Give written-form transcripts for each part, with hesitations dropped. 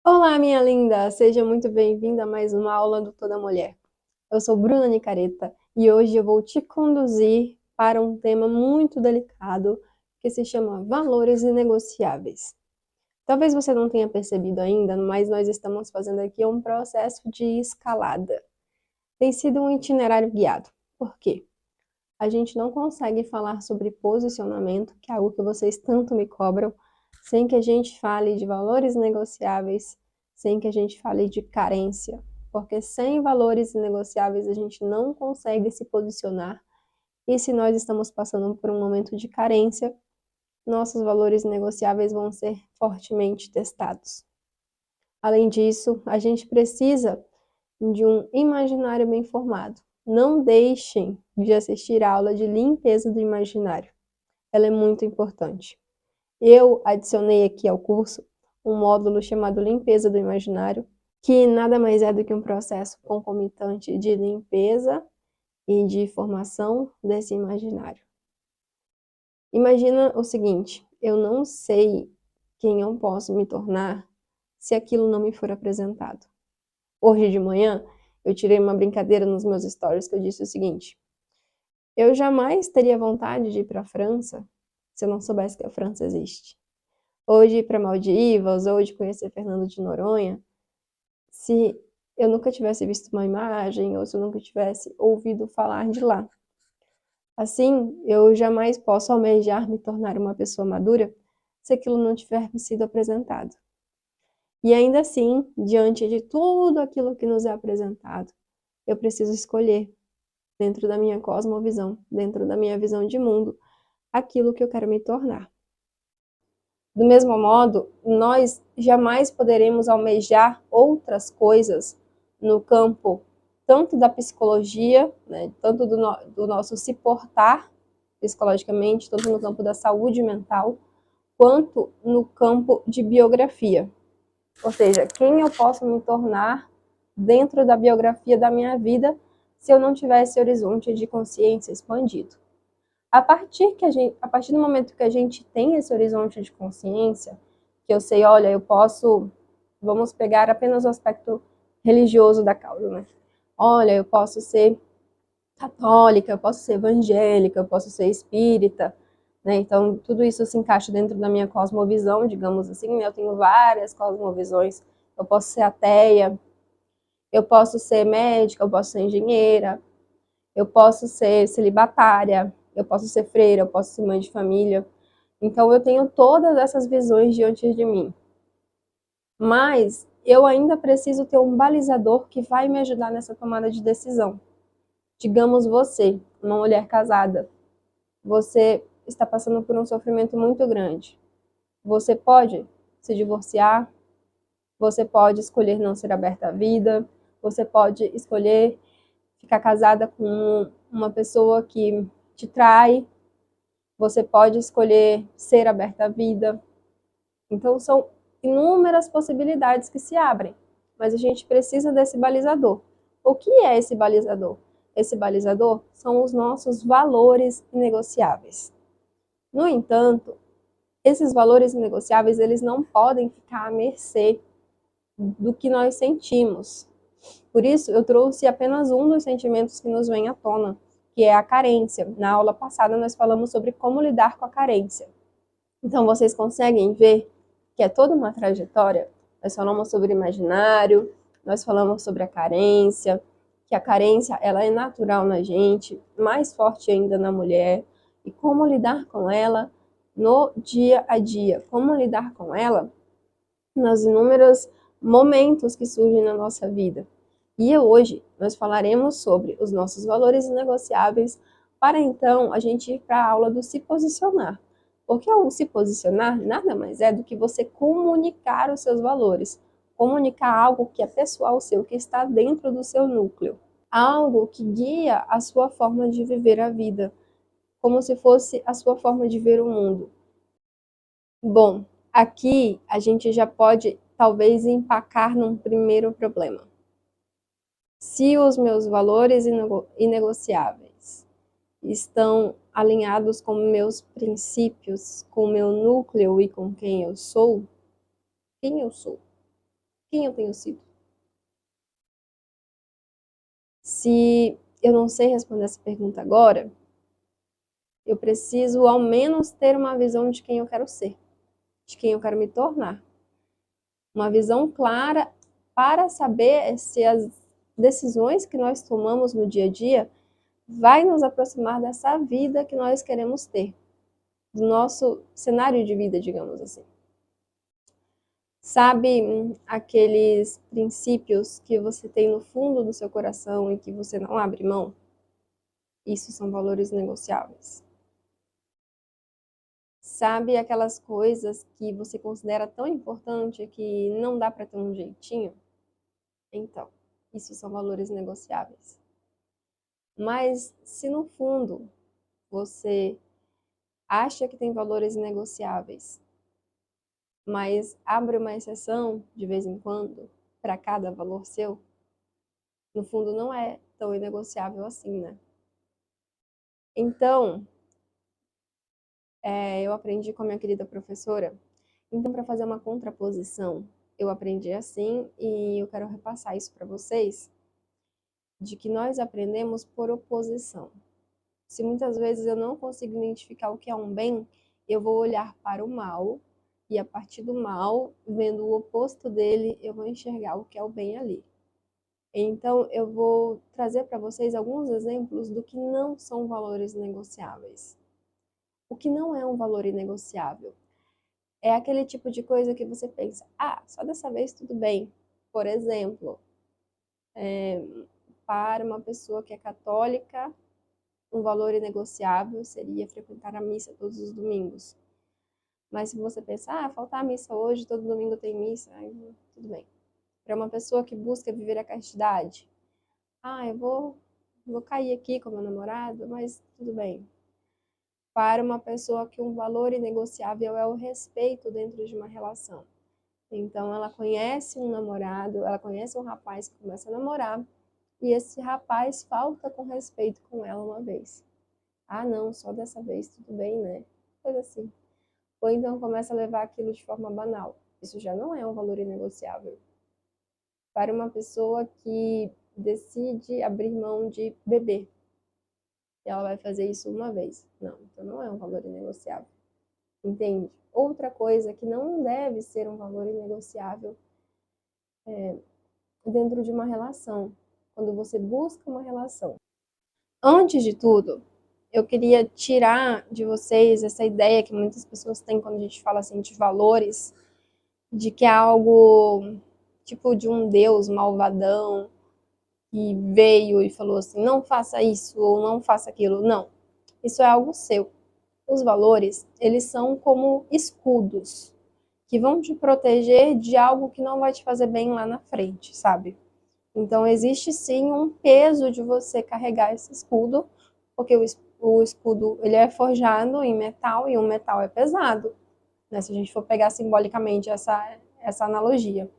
Olá, minha linda! Seja muito bem-vinda a mais uma aula do Toda Mulher. Eu sou Bruna Nicareta e hoje eu vou te conduzir para um tema muito delicado que se chama valores inegociáveis. Talvez você não tenha percebido ainda, mas nós estamos fazendo aqui um processo de escalada. Tem sido um itinerário guiado. Por quê? A gente não consegue falar sobre posicionamento, que é algo que vocês tanto me cobram, sem que a gente fale de valores negociáveis, sem que a gente fale de carência, porque sem valores negociáveis a gente não consegue se posicionar, e se nós estamos passando por um momento de carência, nossos valores negociáveis vão ser fortemente testados. Além disso, a gente precisa de um imaginário bem formado. Não deixem de assistir a aula de limpeza do imaginário. Ela é muito importante. Eu adicionei aqui ao curso um módulo chamado Limpeza do Imaginário, que nada mais é do que um processo concomitante de limpeza e de formação desse imaginário. Imagina o seguinte: eu não sei quem eu posso me tornar se aquilo não me for apresentado. Hoje de manhã, eu tirei uma brincadeira nos meus stories que eu disse o seguinte: eu jamais teria vontade de ir para a França se eu não soubesse que a França existe. Ou de ir para Maldivas, ou de conhecer Fernando de Noronha, se eu nunca tivesse visto uma imagem, ou se eu nunca tivesse ouvido falar de lá. Assim, eu jamais posso almejar me tornar uma pessoa madura se aquilo não tiver me sido apresentado. E ainda assim, diante de tudo aquilo que nos é apresentado, eu preciso escolher, dentro da minha cosmovisão, dentro da minha visão de mundo, aquilo que eu quero me tornar. Do mesmo modo, nós jamais poderemos almejar outras coisas no campo tanto da psicologia, né, tanto do nosso se portar psicologicamente, tanto no campo da saúde mental, quanto no campo de biografia. Ou seja, quem eu posso me tornar dentro da biografia da minha vida se eu não tiver esse horizonte de consciência expandido. A partir do momento que a gente tem esse horizonte de consciência, que eu sei, olha, eu posso, vamos pegar apenas o aspecto religioso da causa, né? Olha, eu posso ser católica, eu posso ser evangélica, eu posso ser espírita, né? Então, tudo isso se encaixa dentro da minha cosmovisão, digamos assim, né? Eu tenho várias cosmovisões. Eu posso ser ateia, eu posso ser médica, eu posso ser engenheira, eu posso ser celibatária, eu posso ser freira, eu posso ser mãe de família. Então, eu tenho todas essas visões diante de mim. Mas eu ainda preciso ter um balizador que vai me ajudar nessa tomada de decisão. Digamos você, uma mulher casada, você está passando por um sofrimento muito grande. Você pode se divorciar, você pode escolher não ser aberta à vida, você pode escolher ficar casada com uma pessoa que te trai, você pode escolher ser aberta à vida. Então, são inúmeras possibilidades que se abrem, mas a gente precisa desse balizador. O que é esse balizador? Esse balizador são os nossos valores inegociáveis. No entanto, esses valores inegociáveis, eles não podem ficar à mercê do que nós sentimos. Por isso, eu trouxe apenas um dos sentimentos que nos vem à tona, que é a carência. Na aula passada, nós falamos sobre como lidar com a carência. Então, vocês conseguem ver que é toda uma trajetória. Nós falamos sobre o imaginário, nós falamos sobre a carência, que a carência ela é natural na gente, mais forte ainda na mulher, e como lidar com ela no dia a dia, como lidar com ela nos inúmeros momentos que surgem na nossa vida. E hoje nós falaremos sobre os nossos valores inegociáveis, para então a gente ir para a aula do se posicionar. Porque o se posicionar nada mais é do que você comunicar os seus valores, comunicar algo que é pessoal seu, que está dentro do seu núcleo, algo que guia a sua forma de viver a vida, como se fosse a sua forma de ver o mundo. Bom, aqui a gente já pode talvez empacar num primeiro problema. Se os meus valores inegociáveis estão alinhados com meus princípios, com o meu núcleo e com quem eu sou, quem eu tenho sido. Se eu não sei responder essa pergunta agora, eu preciso ao menos ter uma visão de quem eu quero ser, de quem eu quero me tornar. Uma visão clara para saber se as decisões que nós tomamos no dia a dia vai nos aproximar dessa vida que nós queremos ter, do nosso cenário de vida, digamos assim. Sabe aqueles princípios que você tem no fundo do seu coração e que você não abre mão? Isso são valores negociáveis. Sabe aquelas coisas que você considera tão importante que não dá para ter um jeitinho? Então, isso são valores negociáveis. Mas se no fundo você acha que tem valores negociáveis, mas abre uma exceção de vez em quando para cada valor seu, no fundo não é tão inegociável assim, né? Então, eu aprendi com a minha querida professora. Então, para fazer uma contraposição, eu aprendi assim e eu quero repassar isso para vocês, de que nós aprendemos por oposição. Se muitas vezes eu não consigo identificar o que é um bem, eu vou olhar para o mal e a partir do mal, vendo o oposto dele, eu vou enxergar o que é o bem ali. Então, eu vou trazer para vocês alguns exemplos do que não são valores negociáveis. O que não é um valor inegociável? É aquele tipo de coisa que você pensa, só dessa vez tudo bem. Por exemplo, para uma pessoa que é católica, um valor inegociável seria frequentar a missa todos os domingos. Mas se você pensar, faltar a missa hoje, todo domingo tem missa, aí tudo bem. Para uma pessoa que busca viver a castidade, eu vou cair aqui com meu namorado, mas tudo bem. Para uma pessoa que um valor inegociável é o respeito dentro de uma relação. Então, ela conhece um namorado, ela conhece um rapaz que começa a namorar, e esse rapaz falta com respeito com ela uma vez. Não, só dessa vez tudo bem, né? Coisa assim. Ou então começa a levar aquilo de forma banal. Isso já não é um valor inegociável. Para uma pessoa que decide abrir mão de beber, ela vai fazer isso uma vez. Não, então não é um valor inegociável. Entende? Outra coisa que não deve ser um valor inegociável dentro de uma relação, quando você busca uma relação. Antes de tudo, eu queria tirar de vocês essa ideia que muitas pessoas têm quando a gente fala assim de valores, de que é algo tipo de um Deus malvadão que veio e falou assim, não faça isso ou não faça aquilo. Não, isso é algo seu. Os valores, eles são como escudos que vão te proteger de algo que não vai te fazer bem lá na frente, sabe? Então, existe sim um peso de você carregar esse escudo, porque o escudo ele é forjado em metal e o metal é pesado, né? Se a gente for pegar simbolicamente essa analogia.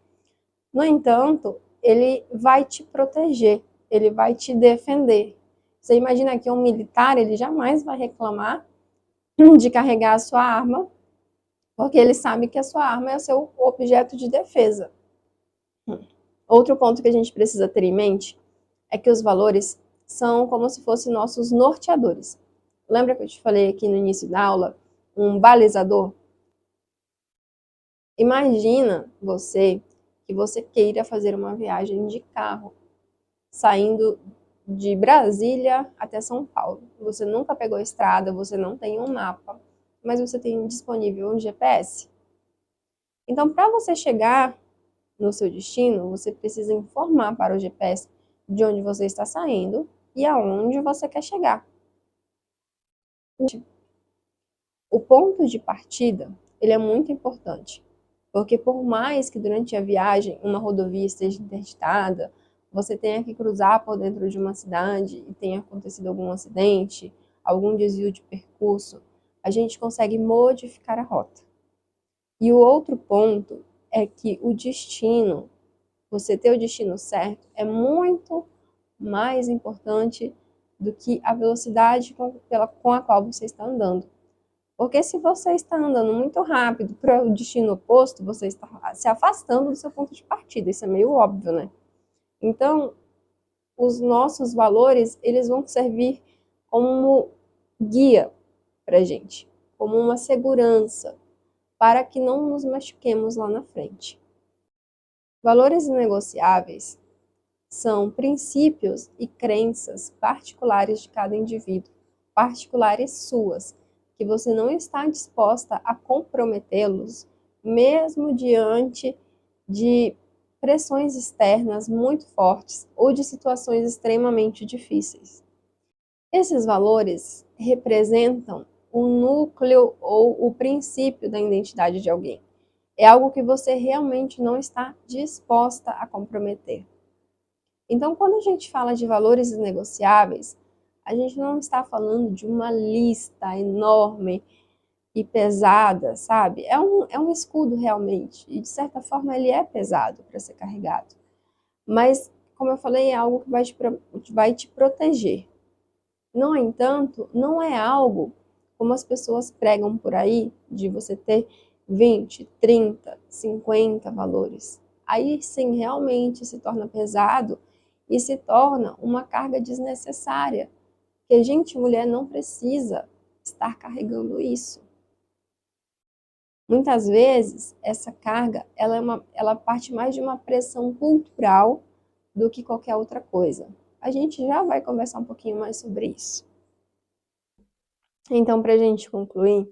No entanto, ele vai te proteger, ele vai te defender. Você imagina que um militar, ele jamais vai reclamar de carregar a sua arma, porque ele sabe que a sua arma é o seu objeto de defesa. Outro ponto que a gente precisa ter em mente é que os valores são como se fossem nossos norteadores. Lembra que eu te falei aqui no início da aula, um balizador? Imagina que você queira fazer uma viagem de carro, saindo de Brasília até São Paulo. Você nunca pegou a estrada, você não tem um mapa, mas você tem disponível um GPS. Então, para você chegar no seu destino, você precisa informar para o GPS de onde você está saindo e aonde você quer chegar. O ponto de partida, ele é muito importante, porque por mais que durante a viagem uma rodovia esteja interditada, você tenha que cruzar por dentro de uma cidade e tenha acontecido algum acidente, algum desvio de percurso, a gente consegue modificar a rota. E o outro ponto é que o destino, você ter o destino certo, é muito mais importante do que a velocidade com a qual você está andando. Porque se você está andando muito rápido para o destino oposto, você está se afastando do seu ponto de partida. Isso é meio óbvio, né? Então, os nossos valores, eles vão servir como guia para a gente, como uma segurança, para que não nos machuquemos lá na frente. Valores inegociáveis são princípios e crenças particulares de cada indivíduo, particulares suas, que você não está disposta a comprometê-los, mesmo diante de pressões externas muito fortes ou de situações extremamente difíceis. Esses valores representam o núcleo ou o princípio da identidade de alguém. É algo que você realmente não está disposta a comprometer. Então, quando a gente fala de valores inegociáveis, a gente não está falando de uma lista enorme e pesada, sabe? É um escudo realmente, e de certa forma ele é pesado para ser carregado. Mas, como eu falei, é algo que vai te proteger. No entanto, não é algo como as pessoas pregam por aí, de você ter 20, 30, 50 valores. Aí sim, realmente se torna pesado e se torna uma carga desnecessária. Porque, gente, mulher não precisa estar carregando isso. Muitas vezes, essa carga, ela parte mais de uma pressão cultural do que qualquer outra coisa. A gente já vai conversar um pouquinho mais sobre isso. Então, para a gente concluir,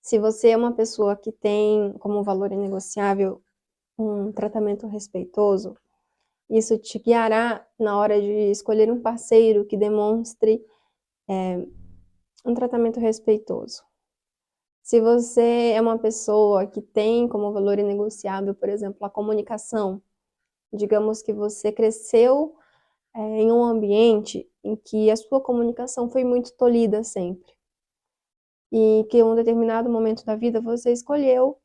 se você é uma pessoa que tem como valor inegociável um tratamento respeitoso, isso te guiará na hora de escolher um parceiro que demonstre um tratamento respeitoso. Se você é uma pessoa que tem como valor inegociável, por exemplo, a comunicação, digamos que você cresceu em um ambiente em que a sua comunicação foi muito tolhida sempre, e que em um determinado momento da vida você escolheu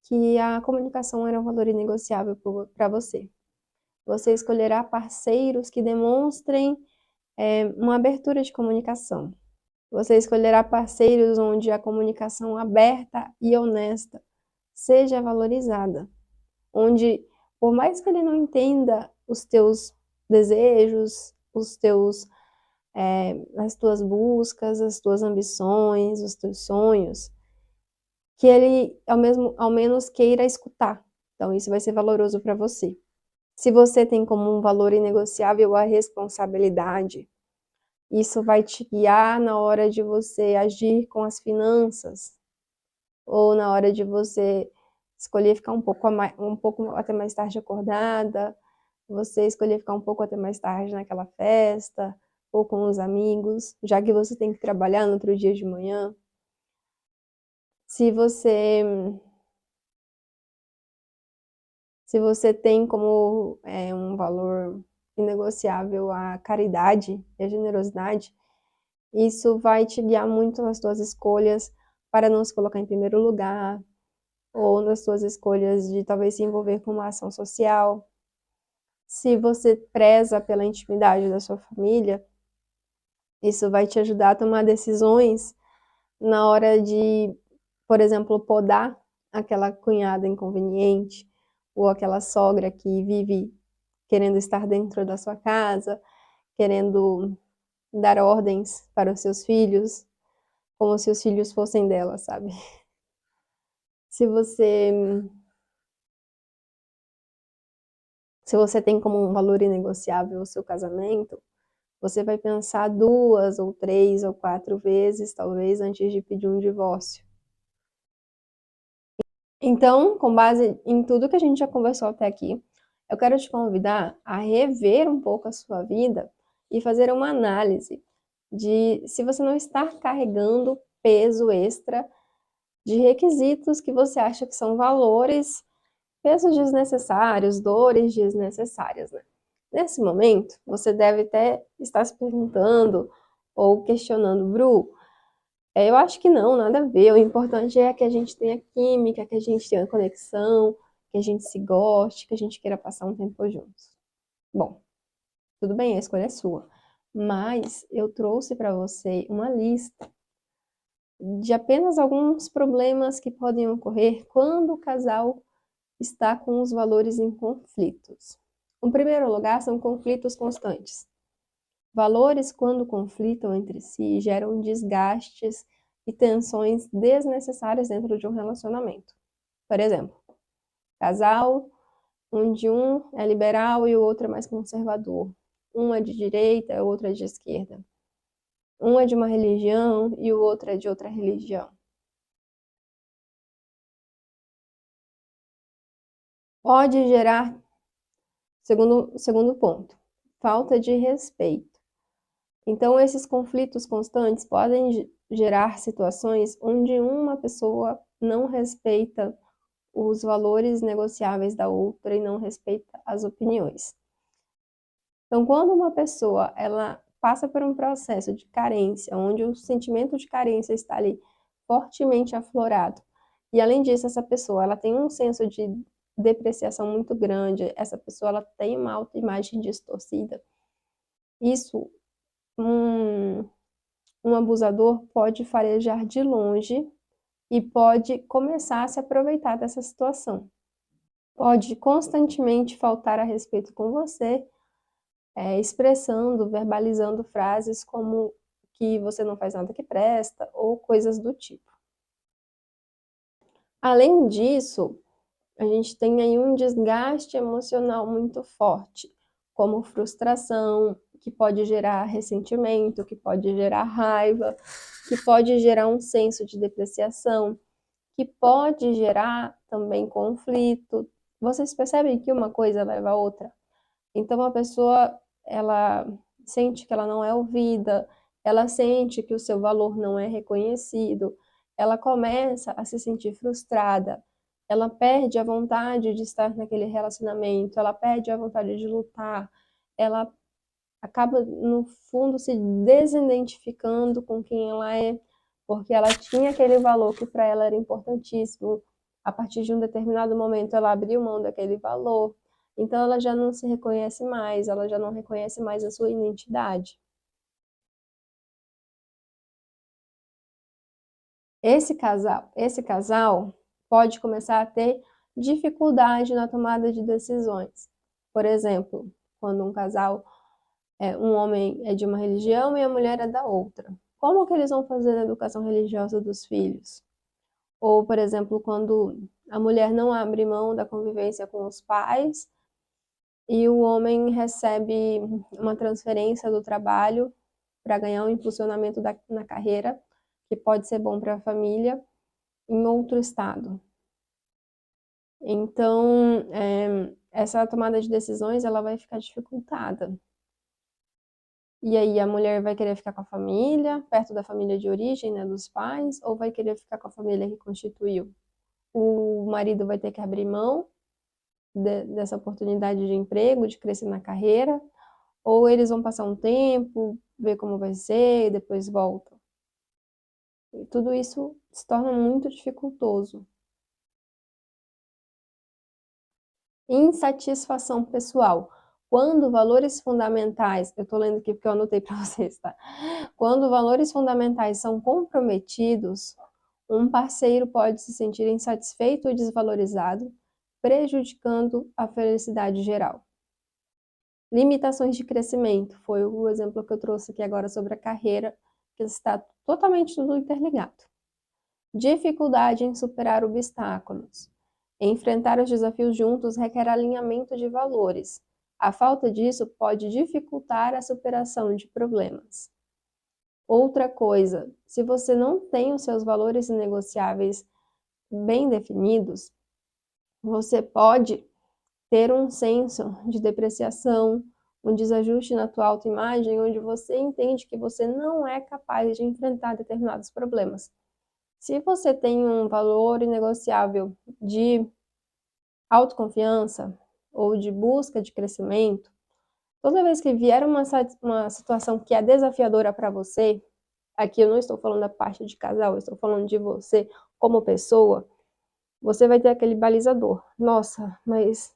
que a comunicação era um valor inegociável para você. Você escolherá parceiros que demonstrem uma abertura de comunicação. Você escolherá parceiros onde a comunicação aberta e honesta seja valorizada. Onde, por mais que ele não entenda os teus desejos, as tuas buscas, as tuas ambições, os teus sonhos, que ele ao menos queira escutar. Então, isso vai ser valoroso para você. Se você tem como um valor inegociável a responsabilidade, isso vai te guiar na hora de você agir com as finanças, ou na hora de você escolher ficar um pouco até mais tarde acordada, você escolher ficar um pouco até mais tarde naquela festa, ou com os amigos, já que você tem que trabalhar no outro dia de manhã. Se você tem como um valor inegociável a caridade e a generosidade, isso vai te guiar muito nas tuas escolhas para não se colocar em primeiro lugar, ou nas suas escolhas de talvez se envolver com uma ação social. Se você preza pela intimidade da sua família, isso vai te ajudar a tomar decisões na hora de, por exemplo, podar aquela cunhada inconveniente, ou aquela sogra que vive querendo estar dentro da sua casa, querendo dar ordens para os seus filhos, como se os filhos fossem dela, sabe? Se você tem como um valor inegociável o seu casamento, você vai pensar 2 ou 3 ou 4 vezes, talvez, antes de pedir um divórcio. Então, com base em tudo que a gente já conversou até aqui, eu quero te convidar a rever um pouco a sua vida e fazer uma análise de se você não está carregando peso extra de requisitos que você acha que são valores, pesos desnecessários, dores desnecessárias, né? Nesse momento, você deve até estar se perguntando ou questionando, Bru, eu acho que não, nada a ver. O importante é que a gente tenha química, que a gente tenha conexão, que a gente se goste, que a gente queira passar um tempo juntos. Bom, tudo bem, a escolha é sua. Mas eu trouxe para você uma lista de apenas alguns problemas que podem ocorrer quando o casal está com os valores em conflitos. Em primeiro lugar, são conflitos constantes. Valores, quando conflitam entre si, geram desgastes e tensões desnecessárias dentro de um relacionamento. Por exemplo, casal onde um é liberal e o outro é mais conservador. Um é de direita e o outro é de esquerda. Um é de uma religião e o outro é de outra religião. Pode gerar, segundo ponto, falta de respeito. Então, esses conflitos constantes podem gerar situações onde uma pessoa não respeita os valores negociáveis da outra e não respeita as opiniões. Então, quando uma pessoa ela passa por um processo de carência, onde o sentimento de carência está ali fortemente aflorado, e além disso, essa pessoa ela tem um senso de depreciação muito grande, essa pessoa ela tem uma autoimagem distorcida, isso, um abusador pode farejar de longe e pode começar a se aproveitar dessa situação. Pode constantemente faltar a respeito com você, expressando, verbalizando frases como que você não faz nada que presta ou coisas do tipo. Além disso, a gente tem aí um desgaste emocional muito forte, como frustração, que pode gerar ressentimento, que pode gerar raiva, que pode gerar um senso de depreciação, que pode gerar também conflito. Vocês percebem que uma coisa leva a outra? Então a pessoa, ela sente que ela não é ouvida, ela sente que o seu valor não é reconhecido, ela começa a se sentir frustrada, ela perde a vontade de estar naquele relacionamento, ela perde a vontade de lutar, ela acaba, no fundo, se desidentificando com quem ela é, porque ela tinha aquele valor que para ela era importantíssimo. A partir de um determinado momento, ela abriu mão daquele valor. Então, ela já não se reconhece mais, ela já não reconhece mais a sua identidade. Esse casal pode começar a ter dificuldade na tomada de decisões. Por exemplo, quando um homem é de uma religião e a mulher é da outra. Como que eles vão fazer a educação religiosa dos filhos? Ou, por exemplo, quando a mulher não abre mão da convivência com os pais e o homem recebe uma transferência do trabalho para ganhar um impulsionamento na carreira, que pode ser bom para a família, em outro estado. Então, essa tomada de decisões ela vai ficar dificultada. E aí a mulher vai querer ficar com a família, perto da família de origem, né, dos pais, ou vai querer ficar com a família que constituiu? O marido vai ter que abrir mão dessa oportunidade de emprego, de crescer na carreira, ou eles vão passar um tempo, ver como vai ser e depois voltam. E tudo isso se torna muito dificultoso. Insatisfação pessoal. Quando valores fundamentais, eu estou lendo aqui porque eu anotei para vocês, tá? Quando valores fundamentais são comprometidos, um parceiro pode se sentir insatisfeito ou desvalorizado, prejudicando a felicidade geral. Limitações de crescimento, foi o exemplo que eu trouxe aqui agora sobre a carreira, que está totalmente tudo interligado. Dificuldade em superar obstáculos. Enfrentar os desafios juntos requer alinhamento de valores. A falta disso pode dificultar a superação de problemas. Outra coisa, se você não tem os seus valores negociáveis bem definidos, você pode ter um senso de depreciação, um desajuste na tua autoimagem, onde você entende que você não é capaz de enfrentar determinados problemas. Se você tem um valor inegociável de autoconfiança ou de busca de crescimento, toda vez que vier uma situação que é desafiadora para você, aqui eu não estou falando da parte de casal, eu estou falando de você como pessoa, você vai ter aquele balizador. Nossa, mas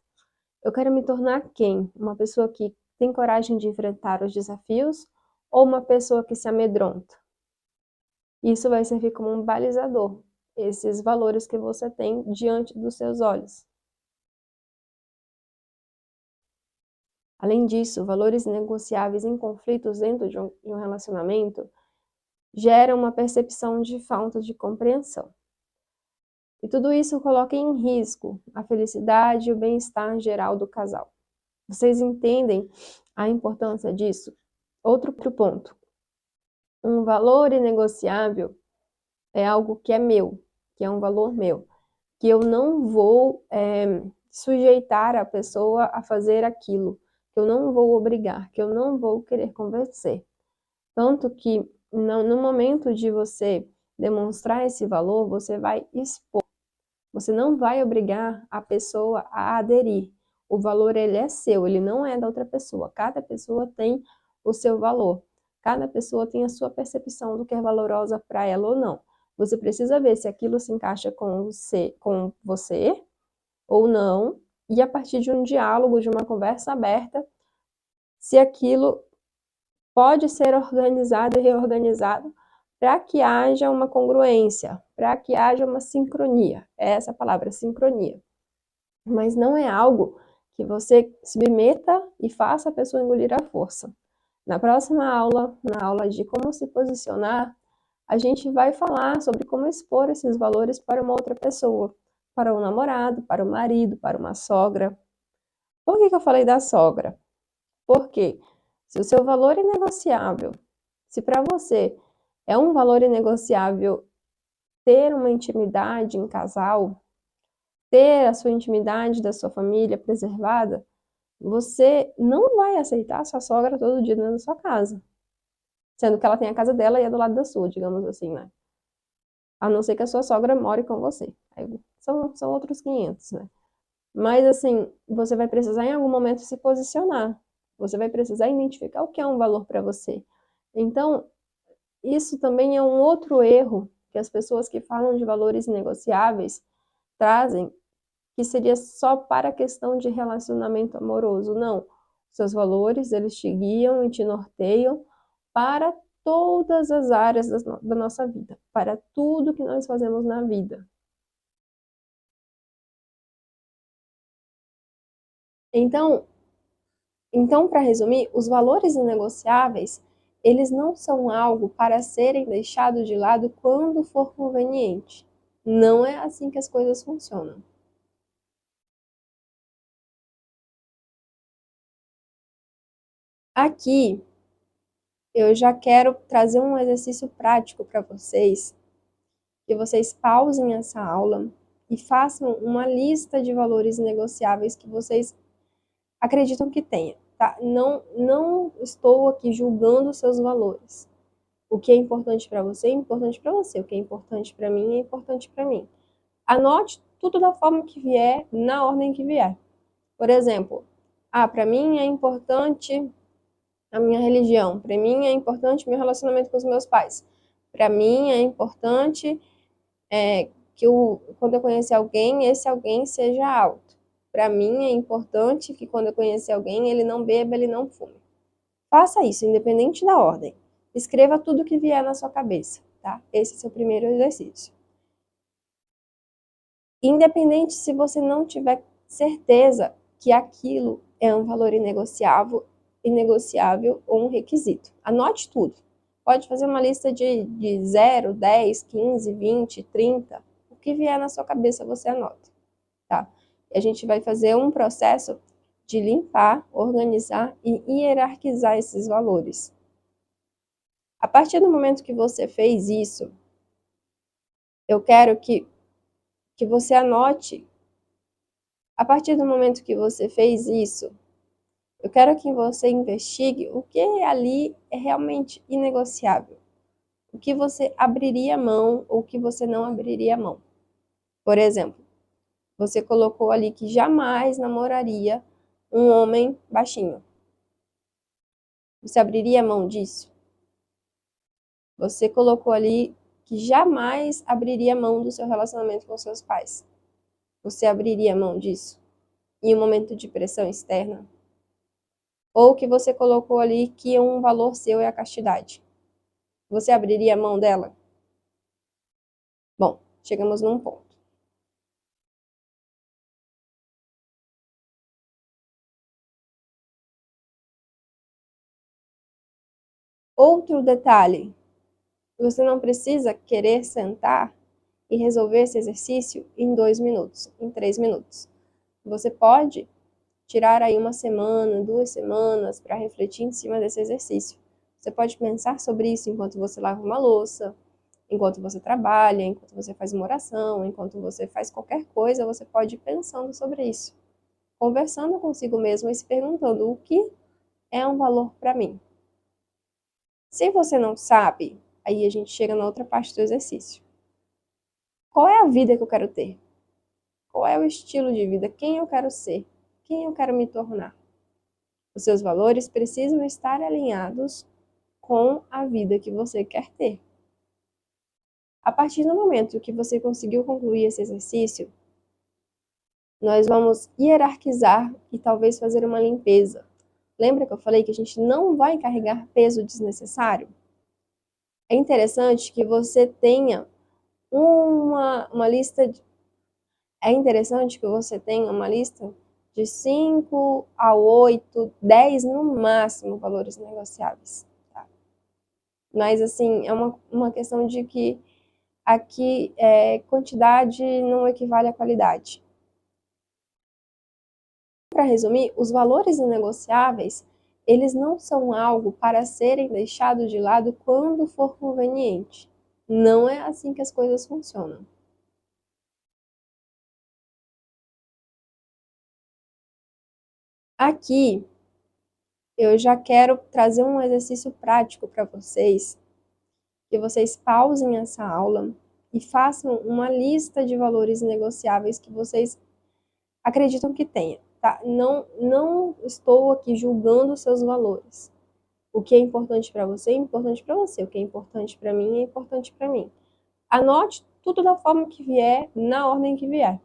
eu quero me tornar quem? Uma pessoa que tem coragem de enfrentar os desafios ou uma pessoa que se amedronta? Isso vai servir como um balizador, esses valores que você tem diante dos seus olhos. Além disso, valores negociáveis em conflitos dentro de um relacionamento geram uma percepção de falta de compreensão. E tudo isso coloca em risco a felicidade e o bem-estar geral do casal. Vocês entendem a importância disso? Outro ponto. Um valor inegociável é algo que é meu, que é um valor meu, que eu não vou sujeitar a pessoa a fazer aquilo, que eu não vou obrigar, que eu não vou querer convencer. Tanto que no momento de você demonstrar esse valor, você vai expor. Você não vai obrigar a pessoa a aderir. O valor, ele é seu, ele não é da outra pessoa. Cada pessoa tem o seu valor. Cada pessoa tem a sua percepção do que é valorosa para ela ou não. Você precisa ver se aquilo se encaixa com você ou não, e a partir de um diálogo, de uma conversa aberta, se aquilo pode ser organizado e reorganizado para que haja uma congruência, para que haja uma sincronia. É essa a palavra, sincronia. Mas não é algo que você submeta e faça a pessoa engolir à força. Na próxima aula, na aula de como se posicionar, a gente vai falar sobre como expor esses valores para uma outra pessoa, para um namorado, para o marido, para uma sogra. Por que eu falei da sogra? Porque se o seu valor é negociável, se para você é um valor inegociável ter uma intimidade em casal, ter a sua intimidade da sua família preservada, você não vai aceitar a sua sogra todo dia dentro da sua casa. Sendo que ela tem a casa dela e é do lado da sua, digamos assim, né? A não ser que a sua sogra more com você. Aí são outros 500, né? Mas, assim, você vai precisar em algum momento se posicionar. Você vai precisar identificar o que é um valor para você. Então, isso também é um outro erro que as pessoas que falam de valores negociáveis trazem, que seria só para a questão de relacionamento amoroso. Não. Seus valores, eles te guiam e te norteiam para todas as áreas da nossa vida, para tudo que nós fazemos na vida. Então, para resumir, os valores inegociáveis, eles não são algo para serem deixados de lado quando for conveniente. Não é assim que as coisas funcionam. Aqui, eu já quero trazer um exercício prático para vocês, que vocês pausem essa aula e façam uma lista de valores negociáveis que vocês acreditam que tenha, tá? Não estou aqui julgando os seus valores. O que é importante para você é importante para você. O que é importante para mim é importante para mim. Anote tudo da forma que vier, na ordem que vier. Por exemplo, para mim é importante a minha religião. Para mim é importante meu relacionamento com os meus pais. Para mim é importante que quando eu conhecer alguém, esse alguém seja alto. Para mim é importante que quando eu conhecer alguém, ele não beba, ele não fume. Faça isso, independente da ordem. Escreva tudo que vier na sua cabeça, tá? Esse é o seu primeiro exercício. Independente se você não tiver certeza que aquilo é um valor inegociável ou um requisito. Anote tudo. Pode fazer uma lista de 0, 10, 15, 20, 30. O que vier na sua cabeça você anota, tá? E a gente vai fazer um processo de limpar, organizar e hierarquizar esses valores. A partir do momento que você fez isso, eu quero que você anote. A partir do momento que você fez isso, eu quero que você investigue o que ali é realmente inegociável. O que você abriria mão ou o que você não abriria mão. Por exemplo, você colocou ali que jamais namoraria um homem baixinho. Você abriria mão disso? Você colocou ali que jamais abriria mão do seu relacionamento com seus pais. Você abriria mão disso? Em um momento de pressão externa? Ou que você colocou ali que um valor seu é a castidade. Você abriria mão dela? Bom, chegamos num ponto. Outro detalhe, você não precisa querer sentar e resolver esse exercício em 2 minutos, em 3 minutos. Você pode tirar aí uma semana, 2 semanas para refletir em cima desse exercício. Você pode pensar sobre isso enquanto você lava uma louça, enquanto você trabalha, enquanto você faz uma oração, enquanto você faz qualquer coisa, você pode ir pensando sobre isso, conversando consigo mesmo e se perguntando o que é um valor para mim. Se você não sabe, aí a gente chega na outra parte do exercício. Qual é a vida que eu quero ter? Qual é o estilo de vida? Quem eu quero ser? Quem eu quero me tornar? Os seus valores precisam estar alinhados com a vida que você quer ter. A partir do momento que você conseguiu concluir esse exercício, nós vamos hierarquizar e talvez fazer uma limpeza. Lembra que eu falei que a gente não vai carregar peso desnecessário? É interessante que você tenha uma lista de, é interessante que você tenha uma lista de 5 a 8, 10 no máximo valores negociáveis. Tá? Mas assim, é uma questão de que aqui quantidade não equivale à qualidade. Para resumir, os valores inegociáveis, eles não são algo para serem deixados de lado quando for conveniente. Não é assim que as coisas funcionam. Aqui, eu já quero trazer um exercício prático para vocês, que vocês pausem essa aula e façam uma lista de valores negociáveis que vocês acreditam que tenha, tá? Não estou aqui julgando os seus valores. O que é importante para você é importante para você. O que é importante para mim é importante para mim. Anote tudo da forma que vier, na ordem que vier.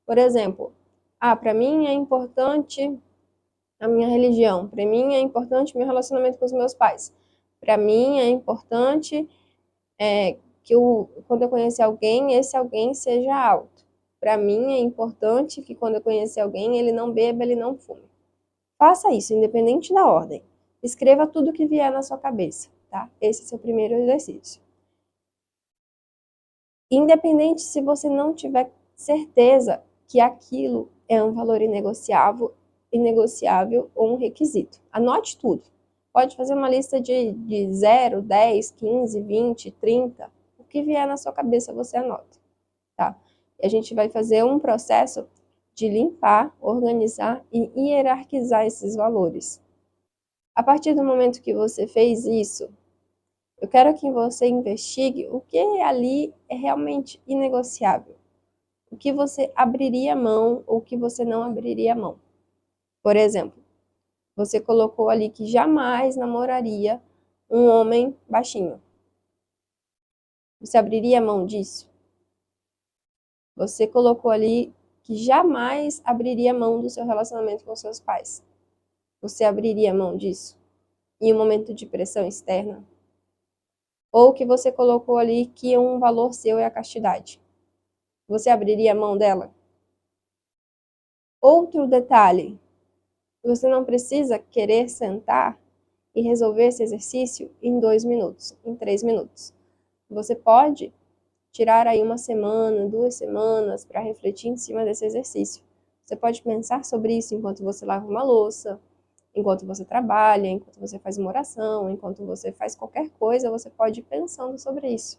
Por exemplo, para mim é importante a minha religião. Para mim é importante meu relacionamento com os meus pais. Para mim é importante que quando eu conhecer alguém, esse alguém seja alto. Para mim é importante que quando eu conhecer alguém, ele não beba, ele não fume. Faça isso, independente da ordem. Escreva tudo que vier na sua cabeça, tá? Esse é o seu primeiro exercício. Independente se você não tiver certeza que aquilo é um valor inegociável ou um requisito. Anote tudo. Pode fazer uma lista de 0, 10, 15, 20, 30. O que vier na sua cabeça você anota, tá? E a gente vai fazer um processo de limpar, organizar e hierarquizar esses valores. A partir do momento que você fez isso, eu quero que você investigue o que ali é realmente inegociável. O que você abriria mão ou o que você não abriria mão. Por exemplo, você colocou ali que jamais namoraria um homem baixinho. Você abriria mão disso? Você colocou ali que jamais abriria mão do seu relacionamento com seus pais. Você abriria mão disso? Em um momento de pressão externa? Ou que você colocou ali que um valor seu é a castidade. Você abriria mão dela? Outro detalhe, você não precisa querer sentar e resolver esse exercício em 2 minutos, em 3 minutos. Você pode tirar aí uma semana, 2 semanas para refletir em cima desse exercício. Você pode pensar sobre isso enquanto você lava uma louça, enquanto você trabalha, enquanto você faz uma oração, enquanto você faz qualquer coisa, você pode ir pensando sobre isso,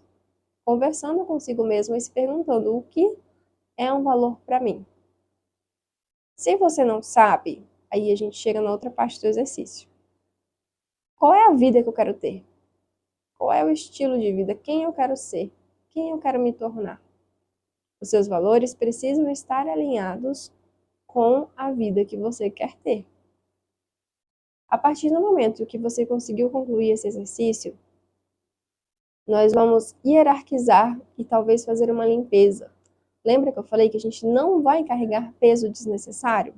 conversando consigo mesmo e se perguntando o que é um valor para mim. Se você não sabe, aí a gente chega na outra parte do exercício. Qual é a vida que eu quero ter? Qual é o estilo de vida? Quem eu quero ser? Quem eu quero me tornar? Os seus valores precisam estar alinhados com a vida que você quer ter. A partir do momento que você conseguiu concluir esse exercício, nós vamos hierarquizar e talvez fazer uma limpeza. Lembra que eu falei que a gente não vai carregar peso desnecessário?